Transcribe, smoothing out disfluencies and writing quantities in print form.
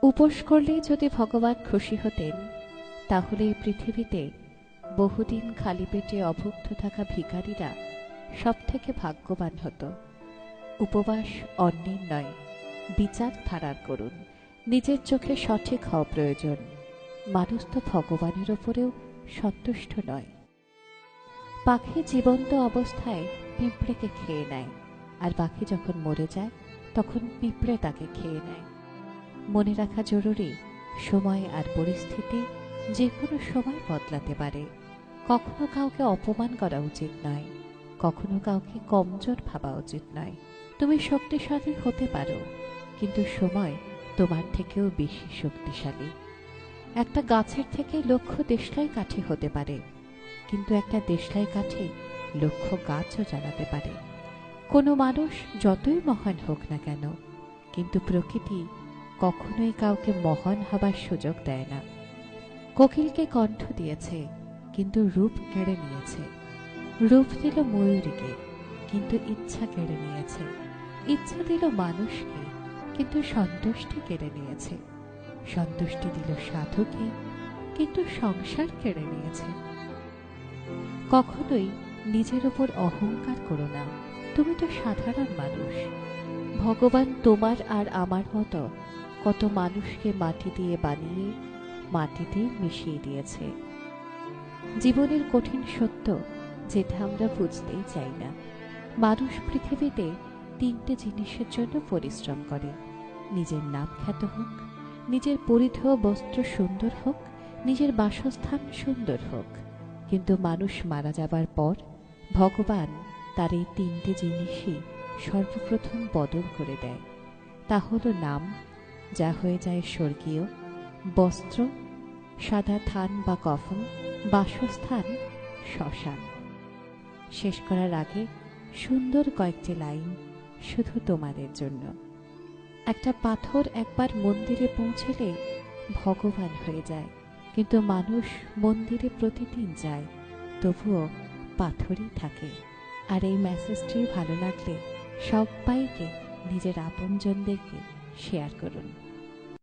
উপোস করলেই যদি ভগবান খুশি হতেন, তাহলে এই পৃথিবীতে বহুদিন খালি পেটে অভুক্ত থাকা ভিখারীরা সব থেকে ভাগ্যবান হতো। উপবাস অন্যের নয়, বিচার ধারার করুন। নিজের চোখে সঠিক হওয়া প্রয়োজন। মানুষ তো ভগবানের ওপরেও সন্তুষ্ট নয়। পাখি জীবন্ত অবস্থায় পিঁপড়েকে খেয়ে নেয়, আর পাখি যখন মরে যায় তখন পিঁপড়ে তাকে খেয়ে নেয়। মনে রাখা জরুরি, সময় আর পরিস্থিতি যে কোনো সময় বদলাতে পারে। কখনো কাউকে অপমান করা উচিত নয়, কখনো কাউকে কমজোর ভাবা উচিত নয়। তুমি শক্তিশালী হতে পারো, কিন্তু সময় তোমার থেকেও বেশি শক্তিশালী। একটা গাছের থেকে লক্ষ দেশলাই কাঠি হতে পারে, কিন্তু একটা দেশলাই কাঠি লক্ষ গাছও জ্বালাতে পারে। কোনো মানুষ যতই মহান হোক না কেন, কিন্তু প্রকৃতি কখনোই কাউকে মহান হবার সুযোগ দেয় না। কোকিলকে কণ্ঠ দিয়েছে, কিন্তু রূপ কেড়ে নিয়েছে। রূপ দিল ময়ূরীকে, কিন্তু ইচ্ছা কেড়ে নিয়েছে। ইচ্ছা দিল মানুষকে, কিন্তু সন্তুষ্টি কেড়ে নিয়েছে। সন্তুষ্টি দিল সাধুকে, কিন্তু সংসার কেড়ে নিয়েছে। কখনোই নিজের উপর অহংকার করো না। তুমি তো সাধারণ মানুষ। ভগবান তোমার আর আমার মতো কত মানুষকে মাটি দিয়ে বানিয়ে মাটিতেই মিশিয়ে দিয়েছে। জীবনের কঠিন সত্য, যেটা আমরা বুঝতেই চাই না। মানুষ পৃথিবীতে তিনটে জিনিসের জন্য পরিশ্রম করে: নিজের নাম খ্যাত হোক, নিজের পরিধেয় বস্ত্র সুন্দর হোক, নিজের বাসস্থান সুন্দর হোক। কিন্তু মানুষ মারা যাবার পর ভগবান তার এই তিনটে জিনিসই সর্বপ্রথম বদল করে দেয়। তা হলো নাম, যা হয়ে যায় স্বর্গীয়; বস্ত্র, সাদা থান বা কফন; বাসস্থান, শ্মশান। শেষ করার আগে সুন্দর কয়েকটি লাইন শুধু তোমাদের জন্য। একটা পাথর একবার মন্দিরে পৌঁছলে ভগবান হয়ে যায়, কিন্তু মানুষ মন্দিরে প্রতিদিন যায়, তবুও পাথরই থাকে। আর এই মেসেজটি ভালো লাগলে সবাইকে, নিজের আপনজনদেরকে শেয়ার করুন।